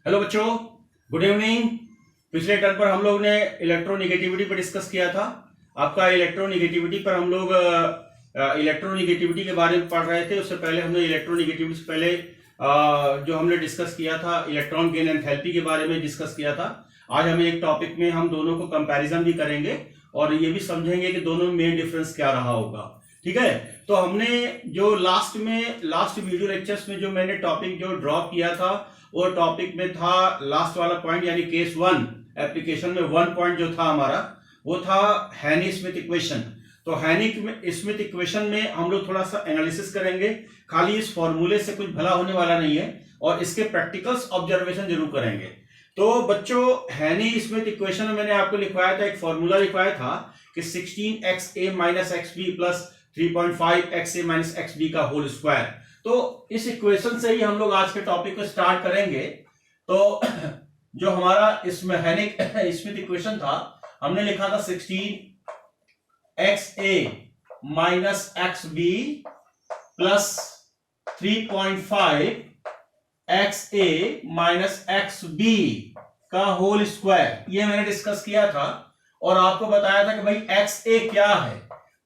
Hello बच्चों, good evening. पिछले term पर हम लोग ने इलेक्ट्रोनिगेटिविटी पर डिस्कस किया था। आपका इलेक्ट्रोनिगेटिविटी पर हम लोग इलेक्ट्रोनिगेटिविटी के बारे में पढ़ रहे थे। उससे पहले हमने इलेक्ट्रोनिगेटिविटी से पहले जो हमने डिस्कस किया था इलेक्ट्रॉन गेन एंथैल्पी के बारे में डिस्कस किया था। आज हम एक टॉपिक में हम दोनों को कंपैरिजन भी करेंगे और ये भी समझेंगे कि दोनों में मेन डिफरेंस क्या रहा होगा। ठीक है, तो हमने जो लास्ट वीडियो लेक्चर्स में जो मैंने टॉपिक जो ड्रॉप किया था वो टॉपिक में था लास्ट वाला पॉइंट, यानी केस 1 एप्लीकेशन में 1 पॉइंट जो था हमारा वो था हैनी स्मिथ इक्वेशन। तो हैनी स्मिथ इक्वेशन में हम लोग थोड़ा सा एनालिसिस करेंगे। खाली इस फॉर्मूले से कुछ भला होने वाला नहीं है और इसके प्रैक्टिकल्स ऑब्जर्वेशन जरूर करेंगे। तो बच्चों, हैनी स्मिथ इक्वेशन में मैंने आपको लिखवाया था, एक फॉर्मूला लिखवाया था कि 16xa minus XB plus 3.5xa minus XB का होल स्क्वायर। तो इस इक्वेशन से ही हम लोग आज के टॉपिक को स्टार्ट करेंगे। तो जो हमारा इसमें हैनी स्मिथ इक्वेशन था, हमने लिखा था 16xa minus XB plus 3.5xa minus XB का होल स्क्वायर, ये मैंने डिस्कस किया था और आपको बताया था कि भाई xa क्या है।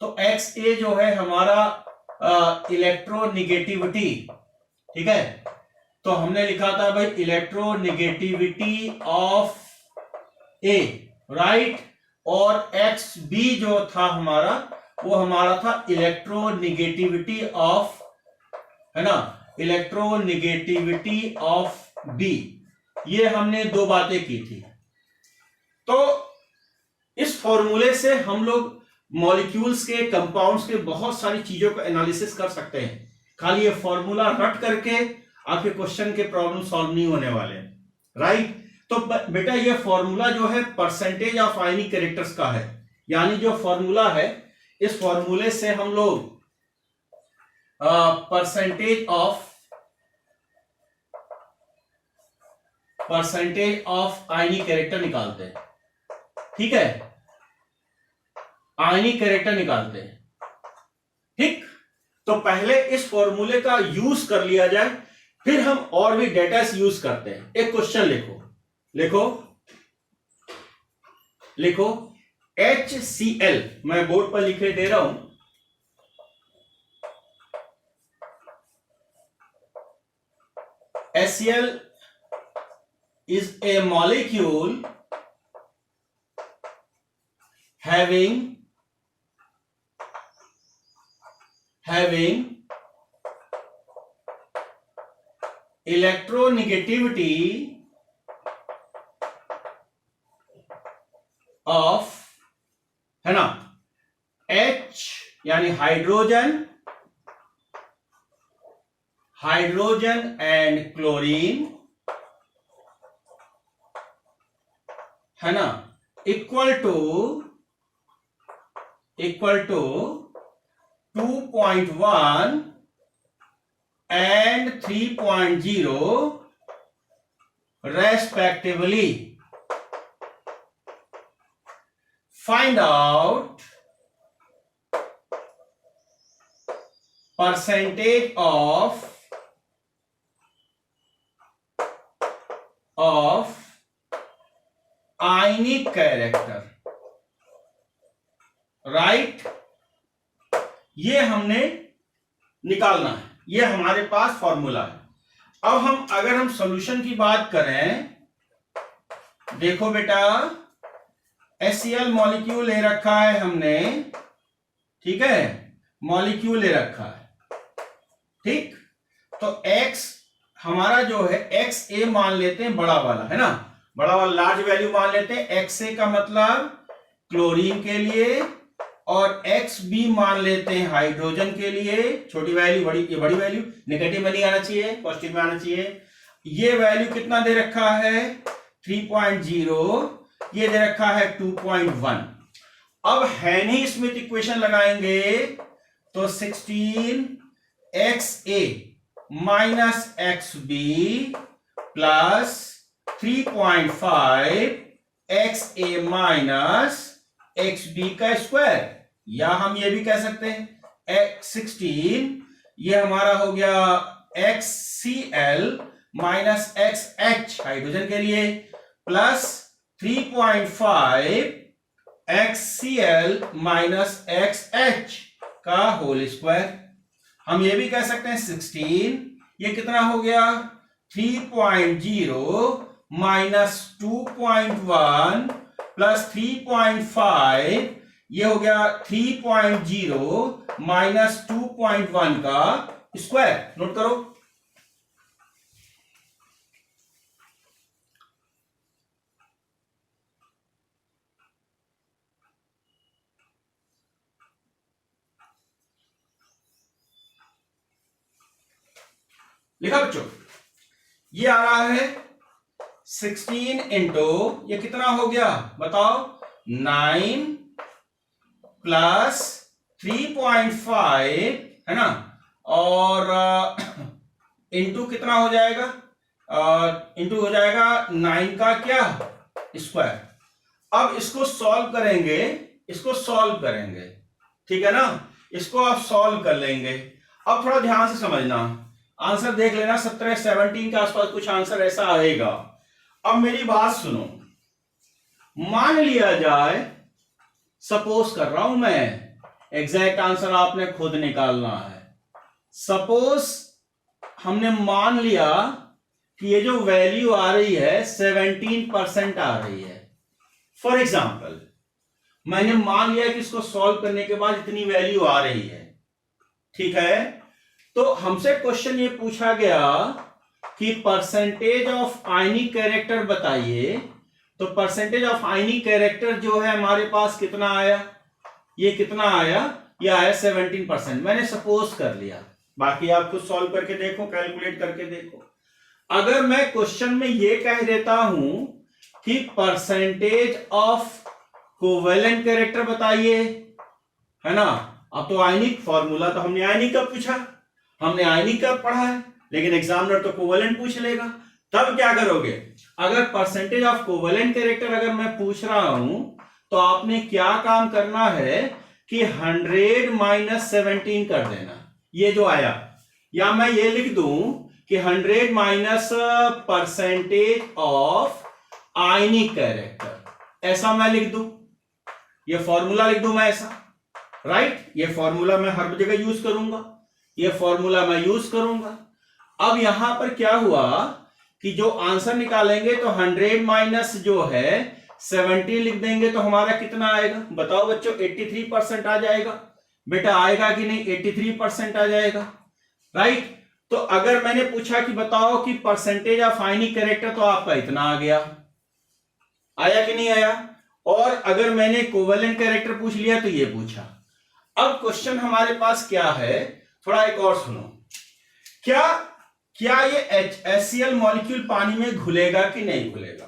तो xa जो है हमारा इलेक्ट्रोनिगेटिविटी, ठीक है। तो हमने लिखा था भाई इलेक्ट्रोनिगेटिविटी ऑफ ए, राइट। और एक्स बी जो था हमारा वो हमारा था इलेक्ट्रोनिगेटिविटी ऑफ, है ना, इलेक्ट्रोनिगेटिविटी ऑफ बी। ये हमने दो बातें की थी। तो इस फॉर्मूले से हम लोग मॉलिक्यूल्स के, कंपाउंड्स के बहुत सारी चीजों को एनालिसिस कर सकते हैं। खाली ये फॉर्मूला रट करके आपके क्वेश्चन के प्रॉब्लम सॉल्व नहीं होने वाले, राइट। तो बेटा ये फॉर्मूला जो है परसेंटेज ऑफ आयनिक कैरेक्टर्स का है, यानी जो फॉर्मूला है इस फॉर्मूले से हम लोग परसेंटेज ऑफ आयनिक कैरेक्टर निकालते हैं, ठीक है, आयनिक कैरेक्टर निकालते हैं, ठीक। तो पहले इस फॉर्मूले का यूज कर लिया जाए, फिर हम और भी डेटा यूज करते हैं। एक क्वेश्चन लिखो HCl, मैं बोर्ड पर लिखे दे रहा हूं। HCl is a molecule having electronegativity of, है ना, H यानी हाइड्रोजन एंड क्लोरीन, है ना, equal to 2.1 and 3.0 respectively. Find out percentage of ionic character, right. ये हमने निकालना है, ये हमारे पास फॉर्मूला है। अब अगर हम सॉल्यूशन की बात करें, देखो बेटा HCl मॉलिक्यूल ले रखा है हमने, ठीक है, मॉलिक्यूल ले रखा है, ठीक। तो X हमारा जो है XA मान लेते हैं, बड़ा वाला, है ना, बड़ा वाला लार्ज वैल्यू मान लेते हैं। XA का मतलब क्लोरीन के लिए और XB मान लेते हैं हाइड्रोजन के लिए। छोटी वैल्यू, ये बड़ी वैल्यू, नेगेटिव में नहीं आना चाहिए, पॉजिटिव में आना चाहिए। ये वैल्यू कितना दे रखा है 3.0, ये दे रखा है 2.1। अब हैनी स्मिथ इक्वेशन लगाएंगे तो 16xa minus XB plus 3.5xa minus XB का स्क्वायर, या हम ये भी कह सकते हैं 16, ये हमारा हो गया XCl minus x H hydrogen के लिए plus 3.5 HCl minus x H का होल स्क्वायर। हम ये भी कह सकते हैं 16, ये कितना हो गया 3.0 माइनस 2.1 प्लस 3.5, ये हो गया 3.0 माइनस 2.1 का स्क्वायर। नोट करो। लिखा बच्चों, ये आ रहा है 16 इंटू ये कितना हो गया बताओ 9 प्लस 3.5 है ना, और इंटू कितना हो जाएगा, इंटू हो जाएगा 9 का क्या स्क्वायर। अब इसको सॉल्व करेंगे, इसको सॉल्व करेंगे, ठीक है ना, इसको आप सॉल्व कर लेंगे। अब थोड़ा ध्यान से समझना, आंसर देख लेना 17 के आसपास कुछ आंसर ऐसा आएगा। अब मेरी बात सुनो, मान लिया जाए, सपोज कर रहा हूं मैं, एग्जैक्ट आंसर आपने खुद निकालना है। सपोज हमने मान लिया कि ये जो वैल्यू आ रही है 17% आ रही है। फॉर एग्जाम्पल मैंने मान लिया कि इसको सॉल्व करने के बाद इतनी वैल्यू आ रही है, ठीक है। तो हमसे क्वेश्चन ये पूछा गया कि परसेंटेज ऑफ आयनिक कैरेक्टर बताइए। तो परसेंटेज ऑफ आयनिक कैरेक्टर जो है हमारे पास कितना आया, ये कितना आया, ये आया 17%। मैंने सपोज कर लिया, बाकी आप खुद सॉल्व करके देखो, कैलकुलेट करके देखो। अगर मैं क्वेश्चन में ये कह देता हूं कि परसेंटेज ऑफ कोवेलेंट कैरेक्टर बताइए, है ना। अब तो आयनिक फॉर्मूला तो हमने आयनिक का पूछा, हमने आयनिक का पढ़ा है, लेकिन एग्जामिनर तो कोवेलेंट पूछ लेगा। तब क्या करोगे, अगर परसेंटेज ऑफ कोवेलेंट कैरेक्टर अगर मैं पूछ रहा हूं तो आपने क्या काम करना है कि 100 माइनस 17 कर देना, ये जो आया। या मैं ये लिख दूं कि 100 minus percentage of ionic character, ऐसा मैं लिख दूं, ये फॉर्मूला लिख दूं मैं ऐसा, राइट। ये फॉर्मूला मैं हर जगह यूज करूंगा, ये फॉर्मूला मैं यूज करूंगा। अब यहां पर क्या हुआ कि जो आंसर निकालेंगे तो 100 माइनस जो है 70 लिख देंगे तो हमारा कितना आएगा बताओ बच्चों, 83% आ जाएगा। बेटा आएगा कि नहीं, 83% आ जाएगा, राइट। तो अगर मैंने पूछा कि बताओ कि परसेंटेज ऑफ आयनिक कैरेक्टर, तो आपका इतना आ गया, आया कि नहीं आया। और अगर मैंने कोवेलेंट कैरेक्टर पूछ लिया तो ये पूछा। अब क्वेश्चन हमारे पास क्या है, थोड़ा एक और सुनो, क्या ये HCl मॉलिक्यूल पानी में घुलेगा कि नहीं घुलेगा।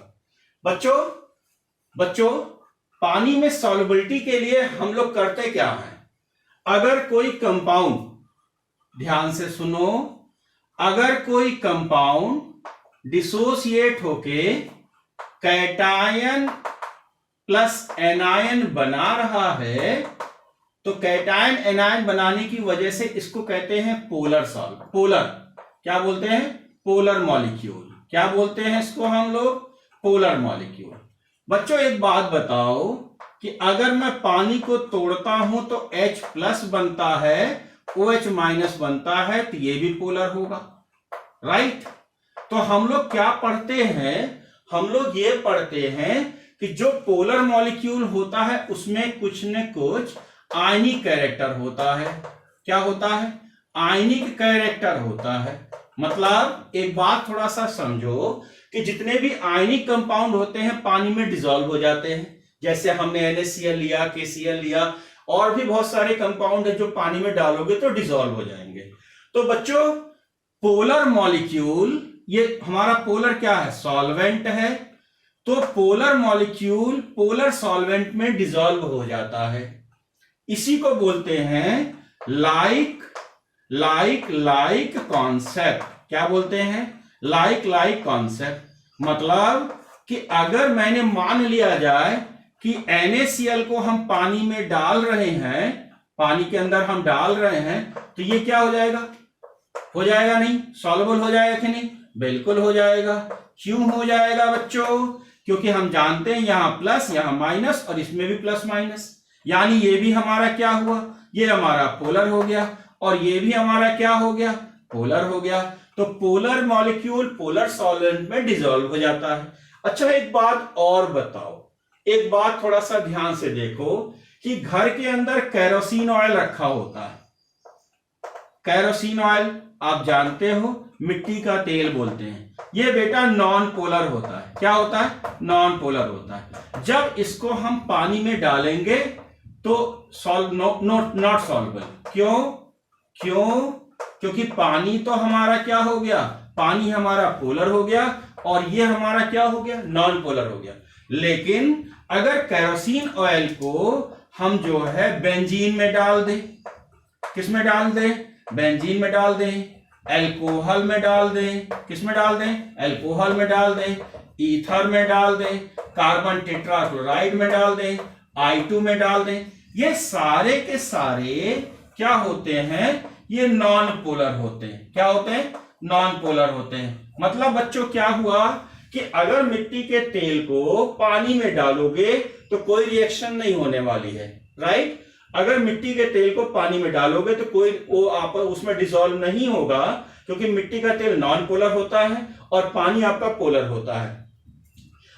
बच्चों पानी में सॉल्युबिलिटी के लिए हम लोग करते क्या हैं, अगर कोई कंपाउंड, ध्यान से सुनो, अगर कोई कंपाउंड डिसोसिएट होके कैटायन प्लस एनायन बना रहा है, तो कैटायन एनायन बनाने की वजह से इसको कहते हैं पोलर क्या बोलते हैं, पोलर मॉलिक्यूल। क्या बोलते हैं इसको हम लोग, पोलर मॉलिक्यूल। बच्चों एक बात बताओ कि अगर मैं पानी को तोड़ता हूं तो H प्लस बनता है, OH माइनस बनता है, तो ये भी पोलर होगा, राइट। तो हम लोग क्या पढ़ते हैं, हम लोग ये पढ़ते हैं कि जो पोलर मॉलिक्यूल होता है उसमें कुछ न कुछ आयनिक कैरेक्टर होता है। क्या होता है, आयनिक कैरेक्टर होता है। मतलब एक बात थोड़ा सा समझो कि जितने भी आयनिक कंपाउंड होते हैं पानी में डिसॉल्व हो जाते हैं, जैसे हमने NaCl लिया, KCl लिया, और भी बहुत सारे कंपाउंड है जो पानी में डालोगे तो डिसॉल्व हो जाएंगे। तो बच्चों पोलर मॉलिक्यूल, ये हमारा पोलर क्या है, सॉल्वेंट है। तो पोलर मॉलिक्यूल पोलर सॉल्वेंट में डिसॉल्व हो जाता है, इसी को बोलते हैं लाइक कॉन्सेप्ट। क्या बोलते हैं, लाइक कॉन्सेप्ट। मतलब कि अगर मैंने मान लिया जाए कि NaCl को हम पानी में डाल रहे हैं, पानी के अंदर हम डाल रहे हैं, तो ये क्या हो जाएगा नहीं, सॉल्युबल हो जाएगा कि नहीं, बिल्कुल हो जाएगा। क्यों हो जाएगा बच्चों? क्योंकि हम जानते हैं यहां प्लस यहां माइनस और इसमें भी प्लस माइनस, यानी ये भी हमारा क्या हुआ, ये हमारा पोलर हो गया और ये भी हमारा क्या हो गया, पोलर हो गया। तो पोलर मॉलिक्यूल पोलर सॉल्वेंट में डिसॉल्व हो जाता है। अच्छा एक बात और बताओ, एक बात थोड़ा सा ध्यान से देखो कि घर के अंदर केरोसिन ऑयल रखा होता है। केरोसिन ऑयल आप जानते हो मिट्टी का तेल बोलते हैं। ये बेटा नॉन पोलर होता है। क्या होता है? नॉन पोलर होता है। जब इसको हम पानी में डालेंगे तो नॉट सॉल्वेबल। क्यों? क्योंकि पानी तो हमारा क्या हो गया, पानी हमारा पोलर हो गया और ये हमारा क्या हो गया, नॉन पोलर हो गया। लेकिन अगर केरोसिन ऑयल को हम जो है बेंजीन में डाल दें, किस में डाल दें, बेंजीन में डाल दें, एल्कोहल में डाल दें, किस में डाल दें, एल्कोहल में डाल दें, ईथर में डाल दें, कार्बन टेट्राक्लोराइड में डाल दें, I2 में डाल दें, ये सारे के सारे क्या होते हैं, ये नॉन पोलर होते हैं। क्या होते हैं? नॉन पोलर होते हैं। मतलब बच्चों क्या हुआ कि अगर मिट्टी के तेल को पानी में डालोगे तो कोई रिएक्शन नहीं होने वाली है, राइट। अगर मिट्टी के तेल को पानी में डालोगे तो कोई वो आप उसमें डिसॉल्व नहीं होगा, क्योंकि मिट्टी का तेल नॉन पोलर होता है और पानी आपका पोलर होता है।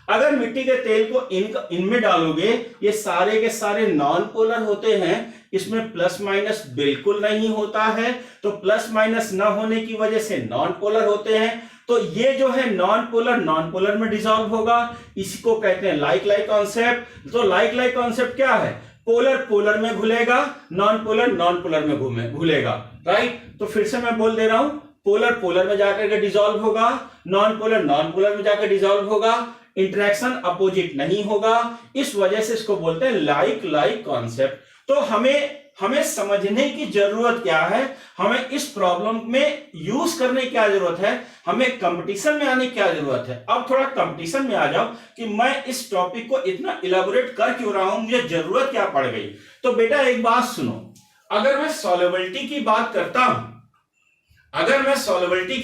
अगर मिट्टी के तेल को इनमें डालोगे, ये सारे के सारे नॉन पोलर होते हैं, इसमें प्लस माइनस बिल्कुल नहीं होता है, तो प्लस माइनस न होने की वजह से नॉन पोलर होते हैं। तो ये जो है नॉन पोलर में डिसॉल्व होगा। इसको कहते हैं लाइक कॉन्सेप्ट। तो लाइक कॉन्सेप्ट क्या है? पोलर पोलर में घुलेगा, नॉन पोलर में घुलेगा, राइट। तो फिर से मैं बोल दे रहा हूं, पोलर पोलर में जाकर के डिसॉल्व होगा, नॉन पोलर में जाकर डिसॉल्व होगा, इंटरेक्शन अपोजिट नहीं होगा। इस वजह से इसको बोलते हैं लाइक कॉन्सेप्ट। तो हमें समझने की जरूरत क्या है, हमें इस प्रॉब्लम में यूज करने की क्या जरूरत है, हमें कंपटीशन में आने की क्या जरूरत है। अब थोड़ा कंपटीशन में आ जाओ कि मैं इस टॉपिक को इतना इलेबोरेट कर क्यों रहा हूं, मुझे जरूरत क्या पड़ गई। तो बेटा एक बात सुनो, अगर मैं सॉल्युबिलिटी की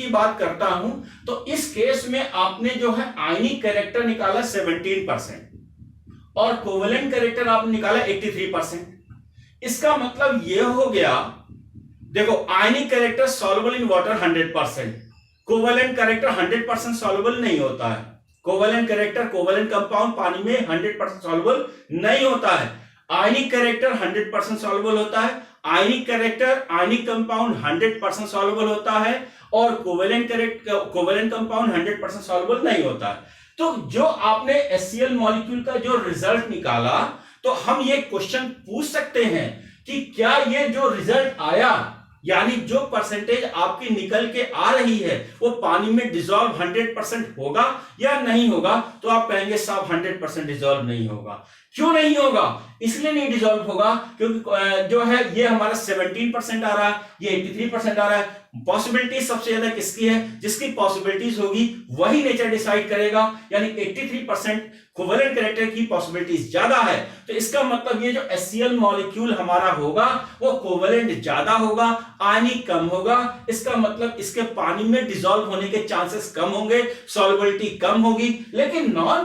बात करता हूं तो इस केस में आपने जो है आयनिक कैरेक्टर निकाला 17% और कोवेलेंट कैरेक्टर आपने निकाला 83%। इसका मतलब यह हो गया, देखो आयनिक character soluble in water 100%, covalent character 100% soluble नहीं होता है। कोवेलेंट कंपाउंड पानी में 100% सॉल्युबल नहीं होता है। आयनिक कैरेक्टर 100% सॉल्युबल होता है, आयनिक कंपाउंड 100% सॉल्युबल होता है और कोवेलेंट कंपाउंड 100% सॉल्युबल नहीं होता है। तो जो आपने HCl मॉलिक्यूल का जो रिजल्ट निकाला, तो हम ये क्वेश्चन पूछ सकते हैं कि क्या ये जो रिजल्ट आया, यानी जो परसेंटेज आपकी निकल के आ रही है, वो पानी में डिसॉल्व 100% होगा या नहीं होगा। तो आप कहेंगे साहब 100% डिसॉल्व नहीं होगा। क्यों नहीं होगा? इसलिए नहीं डिसॉल्व होगा क्योंकि जो है ये हमारा 17% आ रहा है, ये 83% आ रहा है। पॉसिबिलिटी सबसे ज्यादा किसकी है? जिसकी पॉसिबिलिटीज होगी वही नेचर डिसाइड करेगा, यानी 83% कोवेलेंट कैरेक्टर की पॉसिबिलिटीज ज्यादा है। तो इसका मतलब ये जो HCl मॉलिक्यूल हमारा होगा वो कोवेलेंट ज्यादा होगा, आयनिक कम होगा। इसका मतलब इसके पानी में डिसॉल्व होने के चांसेस कम होंगे, सॉल्युबिलिटी कम होगी। लेकिन नॉन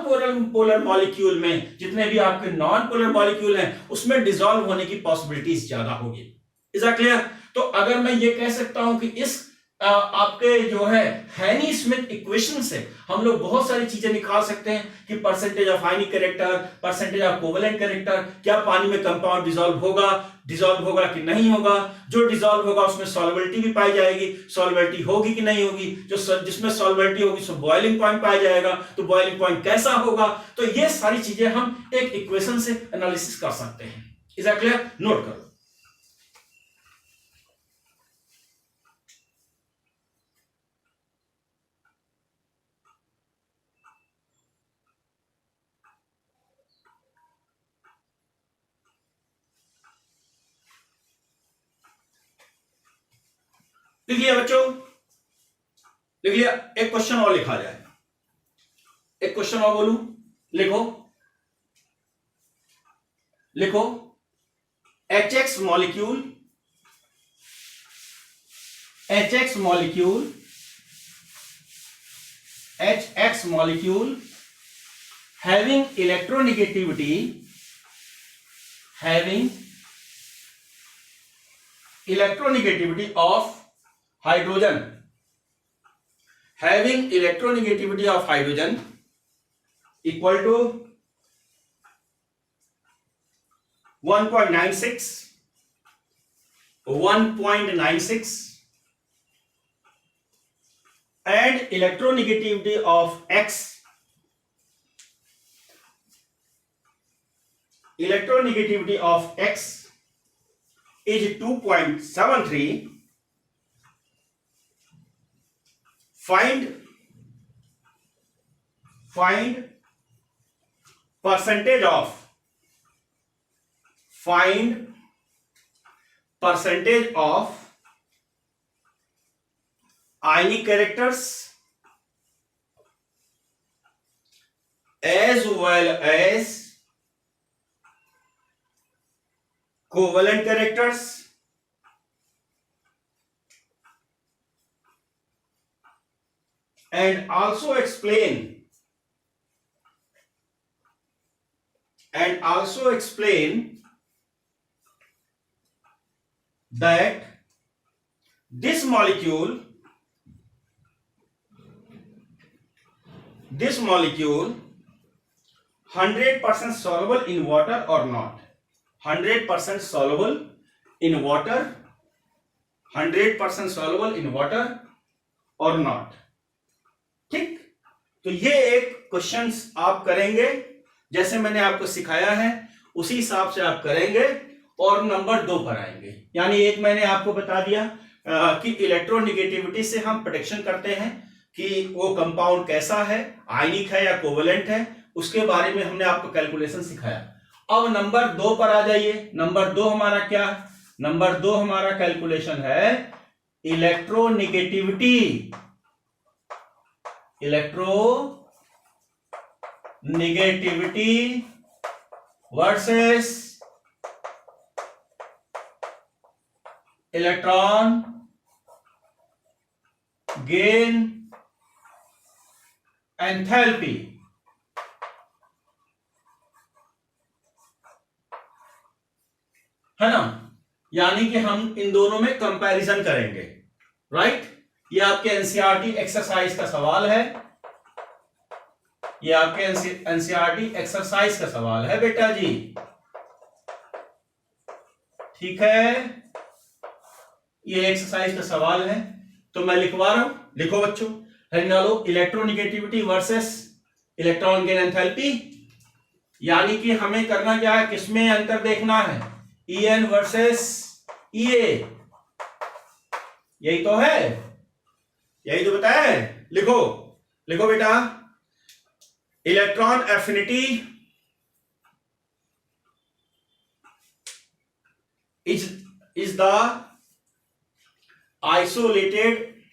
पोलर मॉलिक्यूल में, जितने भी आपके नॉन पोलर मॉलिक्यूल हैं, उसमें डिसॉल्व होने की पॉसिबिलिटीज ज्यादा होगी। Is that clear? तो अगर मैं ये कह सकता हूं कि इस आपके जो है हैनी स्मिथ इक्वेशन से हम लोग बहुत सारी चीजें निकाल सकते हैं कि percentage of ionic character, percentage of covalent character, क्या पानी में कंपाउंड डिसॉल्व होगा कि नहीं होगा। जो डिसॉल्व होगा उसमें सॉल्युबिलिटी भी पाई जाएगी, सॉल्युबिलिटी होगी कि नहीं होगी। जो जिसमें सॉल्युबिलिटी होगी उसमें बॉइलिंग पॉइंट पाया जाएगा, तो बॉइलिंग पॉइंट कैसा होगा। तो ये सारी चीजें हम एक इक्वेशन से एनालिसिस कर सकते हैं। Is that clear? नोट करो। लिख लिया बच्चों? लिख लिया? एक क्वेश्चन और लिखा जाए, एक क्वेश्चन और बोलूं, लिखो HX molecule HX molecule having electronegativity of hydrogen, equal to 1.96 and electronegativity of X is 2.73. Find percentage of ionic characters as well as covalent characters and also explain that this molecule 100% soluble in water or not, 100% soluble in water or not. ठीक, तो ये एक questions आप करेंगे जैसे मैंने आपको सिखाया है उसी हिसाब से आप करेंगे और नंबर 2 पर आएंगे। यानी एक मैंने आपको बता दिया कि इलेक्ट्रोनेगेटिविटी से हम प्रेडिक्शन करते हैं कि वो कंपाउंड कैसा है, आयनिक है या कोवेलेंट है, उसके बारे में हमने आपको कैलकुलेशन सिखाया। अब नंबर 2 पर आ जाइए। नंबर 2 हमारा क्या? नंबर 2 हमारा कैलकुलेशन है electronegativity versus electron gain enthalpy. है ना? यानी कि हम इन दोनों में कंपैरिजन करेंगे, राइट? ये आपके एनसीईआरटी एक्सरसाइज का सवाल है, ये आपके एनसीईआरटी एक्सरसाइज का सवाल है बेटा जी, ठीक है? ये एक्सरसाइज का सवाल है तो मैं लिखवा रहा हूं, लिखो बच्चों। निकालो electronegativity versus electron gain enthalpy. यानी कि हमें करना क्या है, किसमें अंतर देखना है, EN वर्सेस EA। यही तो है, यही तो बताया है। लिखो लिखो बेटा, electron affinity is the isolated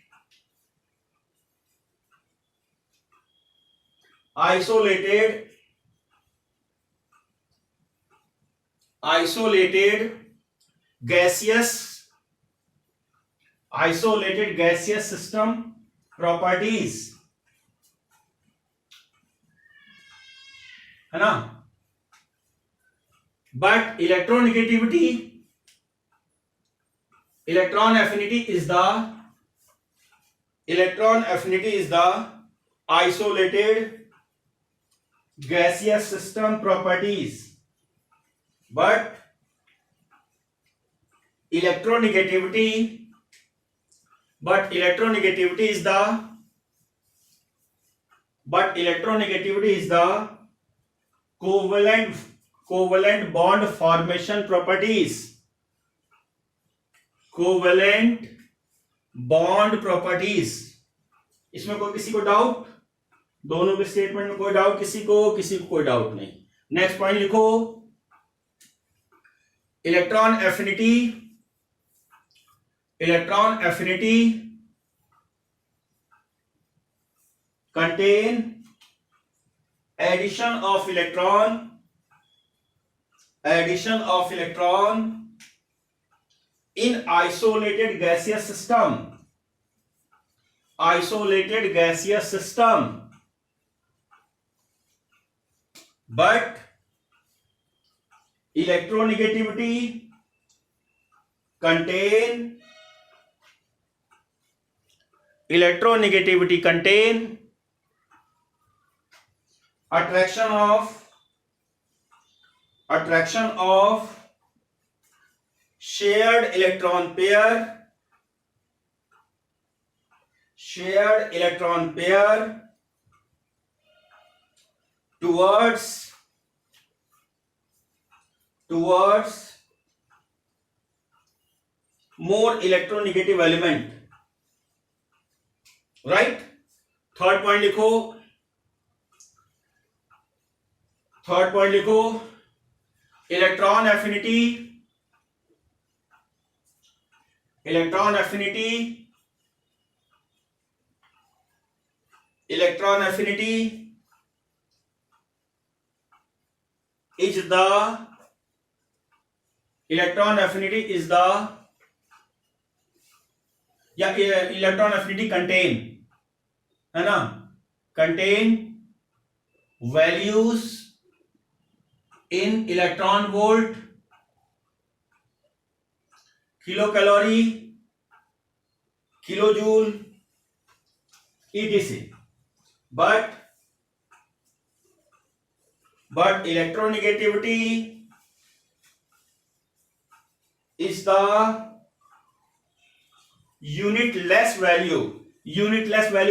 gaseous system properties, है ना? But electron affinity is the isolated gaseous system properties, but electronegativity is the covalent bond formation properties, इसमें कोई किसी को डाउट? दोनों के स्टेटमेंट में कोई डाउट किसी को कोई डाउट नहीं। नेक्स्ट पॉइंट लिखो, electron affinity contain addition of electron in isolated gaseous system isolated gaseous system, but electronegativity contain attraction of shared electron pair towards more electronegative element, right? Third point लिखो, electron affinity contain, है ना, contain values in electron volt, kilocalorie, kilojoule, etc. but electronegativity is the unitless value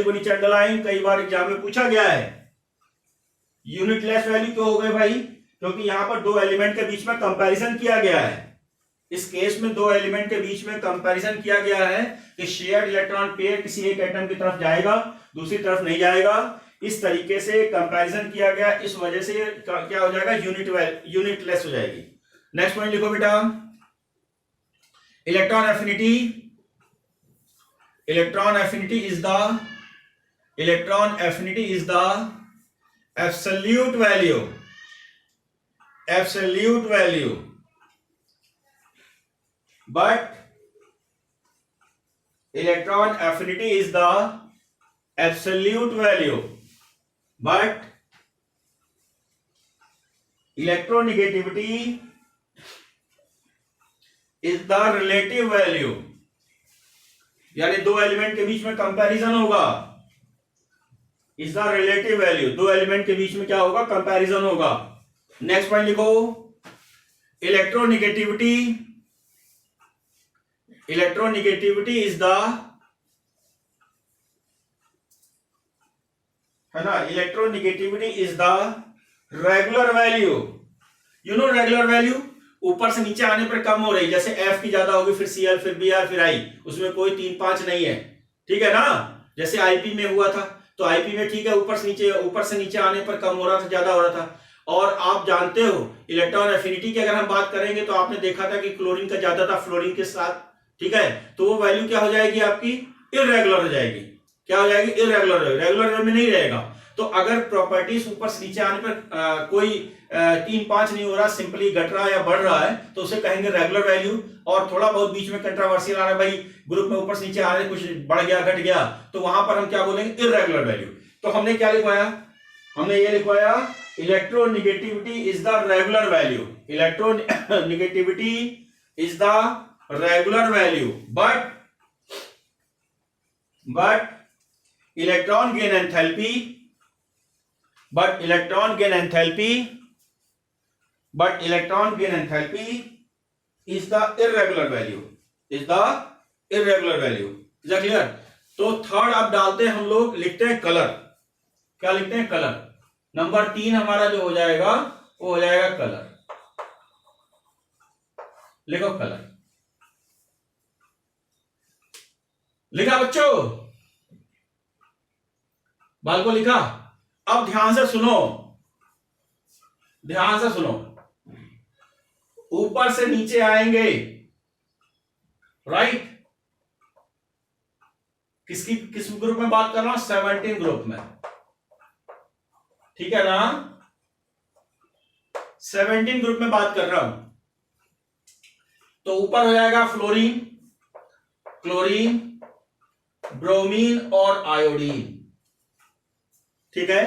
को नीचे underline, कई बार exam में पूछा गया है। यूनिटलेस वैल्यू क्यों हो गए भाई? क्योंकि यहां पर दो एलिमेंट के बीच में कंपैरिजन किया गया है। इस केस में दो एलिमेंट के बीच में कंपैरिजन किया गया है कि शेयर्ड इलेक्ट्रॉन पेयर किसी एक एटम की तरफ जाएगा, दूसरी तरफ नहीं जाएगा। इस तरीके से कंपैरिजन किया गया, इस वजह से क्या हो जाएगा, यूनिटलेस हो जाएगी। नेक्स्ट पॉइंट लिखो बेटा, electron affinity is the absolute value, but electron affinity is the absolute value, but electronegativity is the relative value। यानी दो एलिमेंट के बीच में कंपैरिजन होगा, इज द रिलेटिव वैल्यू, दो एलिमेंट के बीच में क्या होगा, कंपैरिजन होगा। नेक्स्ट पॉइंट लिखो, इलेक्ट्रोनेगेटिविटी इज द, है ना, electronegativity is the regular value. You know regular value ऊपर से नीचे आने पर कम हो रही, जैसे F की ज्यादा होगी, फिर Cl, फिर Br, फिर I, उसमें कोई 3-5 नहीं है, ठीक है ना। जैसे IP में हुआ था, तो IP में ठीक है, ऊपर से नीचे आने पर कम हो रहा था, ज्यादा हो रहा था। और आप जानते हो इलेक्ट्रॉन एफिनिटी की अगर हम बात करेंगे तो आपने देखा था कि क्लोरीन का ज्यादा था फ्लोरीन के साथ, ठीक है, तो वो वैल्यू क्या हो जाएगी आपकी, इररेगुलर हो जाएगी। क्या हो जाएगी, इररेगुलर, रेगुलर में नहीं रहेगा। तो अगर प्रॉपर्टीज ऊपर से नीचे आने पर कोई 3-5 नहीं हो रहा, सिंपली घट रहा है या बढ़ रहा है, तो उसे कहेंगे रेगुलर वैल्यू। और थोड़ा बहुत बीच में कंट्रोवर्शियल आ रहा है, भाई ग्रुप में ऊपर से नीचे आ रहे, कुछ बढ़ गया घट गया, तो वहां पर हम क्या बोलेंगे, इररेगुलर वैल्यू। तो हमने क्या लिखवाया, हमने ये लिखवाया, electronegativity is the regular value, electronegativity is the regular value, but electron gain enthalpy is the irregular value, is the irregular value। is that clear? तो थर्ड आप डालते हैं, हम लोग लिखते हैं कलर। क्या लिखते हैं, कलर। नंबर 3 हमारा जो हो जाएगा वो हो जाएगा कलर। लिखो कलर, लिखा बच्चों, बाल को लिखा। अब ध्यान से सुनो, ऊपर से नीचे आएंगे, राइट। किस ग्रुप में बात कर रहा हूं, 17 ग्रुप में, ठीक है ना, 17 ग्रुप में बात कर रहा हूं। तो ऊपर हो जाएगा फ्लोरीन, क्लोरीन, ब्रोमीन और आयोडीन। ठीक है,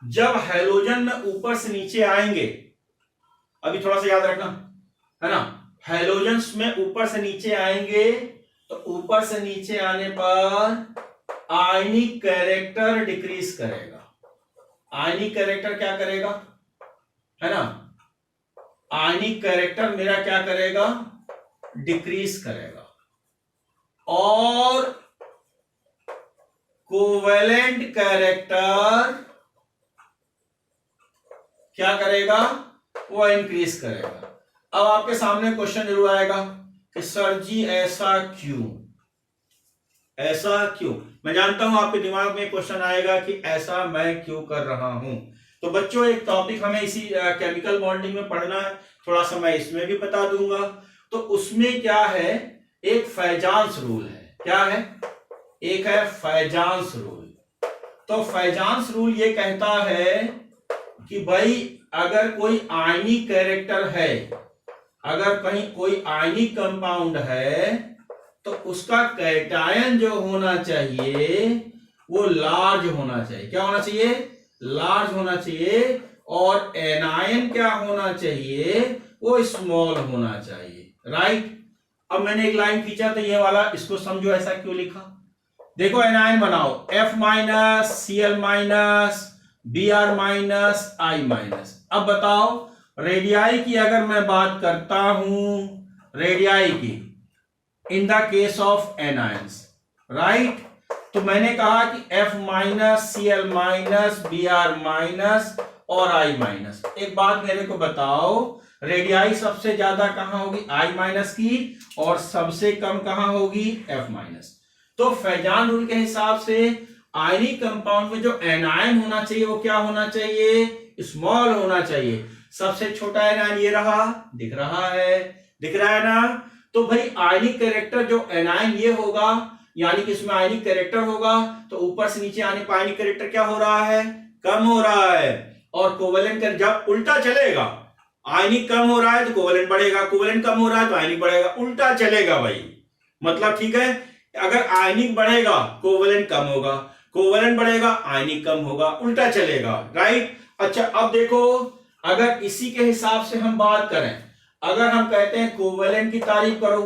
जब हैलोजन में ऊपर से नीचे आएंगे, अभी थोड़ा सा याद रखना है ना, हैलोजन्स में ऊपर से नीचे आएंगे तो ऊपर से नीचे आने पर आयनिक कैरेक्टर डिक्रीज करेगा। आयनिक कैरेक्टर क्या करेगा, है ना, आयनिक कैरेक्टर मेरा क्या करेगा, डिक्रीज करेगा। और कोवेलेंट कैरेक्टर क्या करेगा, वो इंक्रीज करेगा। अब आपके सामने क्वेश्चन जरूर आएगा कि सर जी ऐसा क्यों, ऐसा क्यों। मैं जानता हूं आपके दिमाग में क्वेश्चन आएगा कि ऐसा मैं क्यों कर रहा हूं। तो बच्चों एक टॉपिक हमें इसी केमिकल बॉन्डिंग में पढ़ना है, थोड़ा सा मैं इसमें भी बता दूंगा। तो उसमें क्या है, एक फैजांस रूल है। क्या है, एक है फैजांस रूल। तो फैजांस रूल ये कहता है कि भाई अगर कोई आयनिक कैरेक्टर है, अगर कहीं कोई आयनिक कंपाउंड है तो उसका कैटायन जो होना चाहिए वो लार्ज होना चाहिए। क्या होना चाहिए, लार्ज होना चाहिए। और एनायन क्या होना चाहिए, वो स्मॉल होना चाहिए। राइट। अब मैंने एक लाइन खींचा तो ये वाला, इसको समझो ऐसा क्यों लिखा। देखो एनायन बनाओ, F minus, Cl minus, Br minus, I minus. अब बताओ रेडियाई की अगर मैं बात करता हूं, रेडियाई की in the case of anions, right, तो मैंने कहा कि F minus, Cl minus, Br minus और I माइनस। एक बात मेरे को बताओ, रेडियाई सबसे ज्यादा कहां होगी, I माइनस की, और सबसे कम कहां होगी, F माइनस। तो फैजान रूल के हिसाब से आयनिक कंपाउंड में जो एनायन होना चाहिए वो क्या होना चाहिए, स्मॉल होना चाहिए। सबसे छोटा एनायन ये रहा, दिख रहा है, दिख रहा है ना। तो भाई आयनिक कैरेक्टर जो एनायन ये होगा, यानी कि इसमें आयनिक कैरेक्टर होगा, तो ऊपर से नीचे आने पर आयनिक कैरेक्टर क्या हो रहा है, कम हो रहा है। और कोवेलेंट का जब उल्टा चलेगा, आयनिक कम हो रहा है तो कोवेलेंट बढ़ेगा, कोवेलेंट कम हो रहा है तो आयनिक बढ़ेगा, उल्टा चलेगा भाई। मतलब ठीक है, अगर आयनिक बढ़ेगा कोवेलेंट कम होगा, कोवेलेंट बढ़ेगा आयनिक कम होगा, उल्टा चलेगा। राइट। अच्छा अब देखो, अगर इसी के हिसाब से हम बात करें, अगर हम कहते हैं कोवेलेंट की तारीफ करो,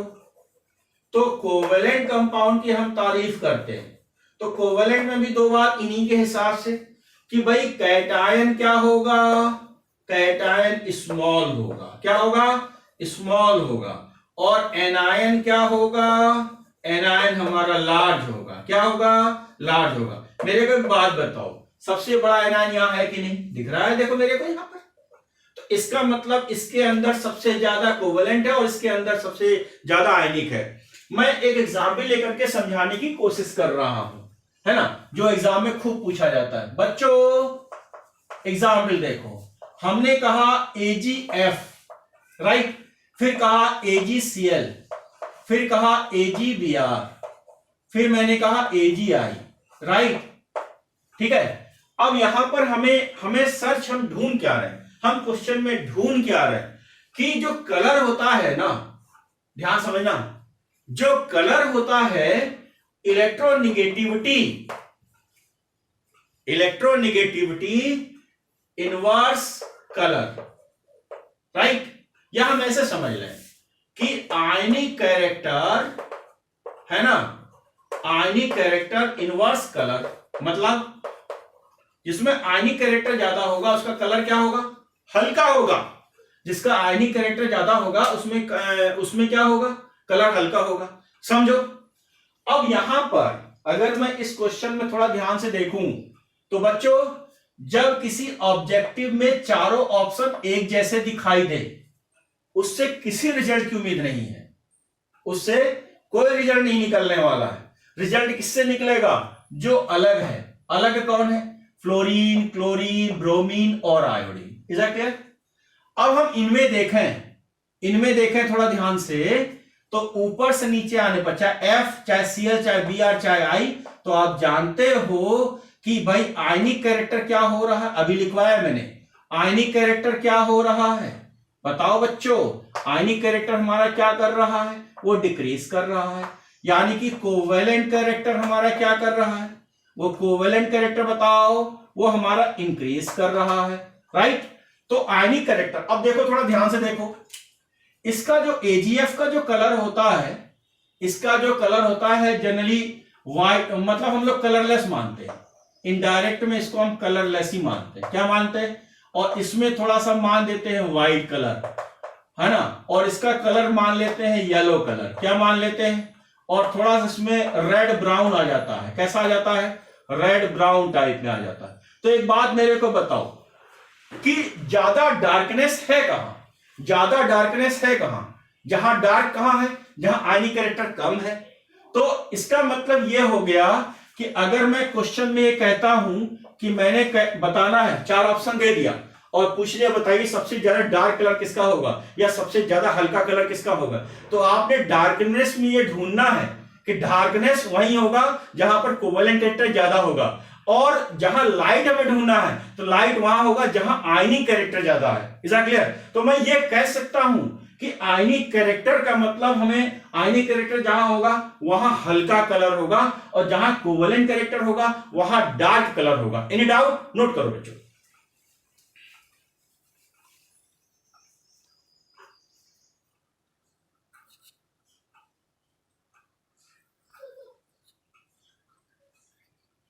तो कोवेलेंट कंपाउंड की हम तारीफ करते हैं, तो कोवेलेंट में भी दो बात इन्हीं के हिसाब से कि भाई कैटायन क्या होगा, कैटायन स्मॉल होगा। क्या होगा, स्मॉल होगा। और एनायन क्या होगा, एनायन हमारा लार्ज होगा। क्या होगा, लार्ज होगा। मेरे को एक बात बताओ, सबसे बड़ा एनायन यहां है कि नहीं, दिख रहा है, देखो मेरे को यहां पर। तो इसका मतलब इसके अंदर सबसे ज्यादा कोवेलेंट है और इसके अंदर सबसे ज्यादा आयनिक है। मैं एक एग्जाम्पल लेकर के समझाने की कोशिश कर रहा हूं, है ना, जो एग्जाम में खूब पूछा जाता है। बच्चों एग्जाम्पल देखो, हमने कहा AgF, राइट, फिर कहा AgCl, फिर कहा AgBr, फिर मैंने कहा AgI, राइट। ठीक है। अब यहां पर हमें सर्च, हम ढूंढ क्या रहे हैं, हम क्वेश्चन में ढूंढ क्या रहे हैं कि जो कलर होता है ना, ध्यान समझना, जो कलर होता है electronegativity, electronegativity inverse colour, right. या हम ऐसे समझ लें कि आयनिक कैरेक्टर है ना, आयनिक कैरेक्टर इनवर्स कलर, मतलब जिसमें आयनिक कैरेक्टर ज्यादा होगा उसका कलर क्या होगा, हल्का होगा। जिसका आयनिक कैरेक्टर ज्यादा होगा उसमें क्या होगा, कलर हल्का होगा। समझो। अब यहां पर अगर मैं इस क्वेश्चन में थोड़ा ध्यान से देखूं तो बच्चों, जब किसी ऑब्जेक्टिव में चारों ऑप्शन एक जैसे दिखाई दे, उससे किसी रिजल्ट की उम्मीद नहीं है, उससे कोई रिजल्ट नहीं निकलने वाला है। रिजल्ट किससे निकलेगा, जो अलग है। अलग कौन है, फ्लोरीन, क्लोरीन, ब्रोमीन और आयोडीन। Is that clear. अब हम इनमें देखें थोड़ा ध्यान से, तो ऊपर से नीचे आने पर चाहे F, चाहे Cl, चाहे Br, चाहे I, तो आप जानते हो कि भाई आयनिक कैरेक्टर क्या हो रहा है, अभी लिखवाया मैंने, आयनिक कैरेक्टर क्या हो रहा है, बताओ बच्चों। आयनिक कैरेक्टर हमारा क्या कर रहा है, वो डिक्रीज कर रहा है। यानी कि कोवेलेंट कैरेक्टर हमारा क्या कर रहा है, वो कोवेलेंट कैरेक्टर बताओ, वो हमारा इंक्रीज कर रहा है, राइट। तो आयनिक कैरेक्टर, अब देखो थोड़ा ध्यान से देखो, इसका जो AgF का जो कलर होता है, इसका जो कलर होता है जनरली व्हाइट, मतलब हम लोग कलरलेस मानते हैं, इनडायरेक्ट में इसको हम कलरलेस ही मानते हैं, क्या मानते हैं, और इसमें थोड़ा सा मान देते हैं व्हाइट कलर, है ना, और इसका कलर मान लेते हैं येलो कलर, क्या मान लेते हैं, और थोड़ा सा इसमें रेड ब्राउन आ जाता है, कैसा आ जाता है, रेड ब्राउन टाइप में आ जाता है। तो एक बात मेरे को बताओ कि ज्यादा डार्कनेस है कहां, ज्यादा डार्कनेस है कहां, जहां डार्क कहां है, जहां आयनिक कैरेक्टर कम है। तो इसका मतलब यह हो गया कि अगर मैं क्वेश्चन में ये कहता हूं कि मैंने बताना है, 4 ऑप्शन दे दिया और पूछ लिया बताइए सबसे ज्यादा डार्क कलर किसका होगा या सबसे ज्यादा हल्का कलर किसका होगा, तो आपने डार्कनेस में ये ढूंढना है कि डार्कनेस वही होगा जहां पर कोवेलेंट कैरेक्टर ज्यादा होगा, और जहां लाइट हमें ढूंढना है तो लाइट वहां होगा जहां आयनिक कैरेक्टर ज्यादा है। Is that clear? तो मैं ये कह सकता हूं कि आयनिक कैरेक्टर का मतलब हमें आयनिक कैरेक्टर जहां होगा वहां हल्का कलर होगा और जहां कोवेलेंट कैरेक्टर होगा वहां डार्क कलर होगा। Any doubt? नोट करो बच्चों।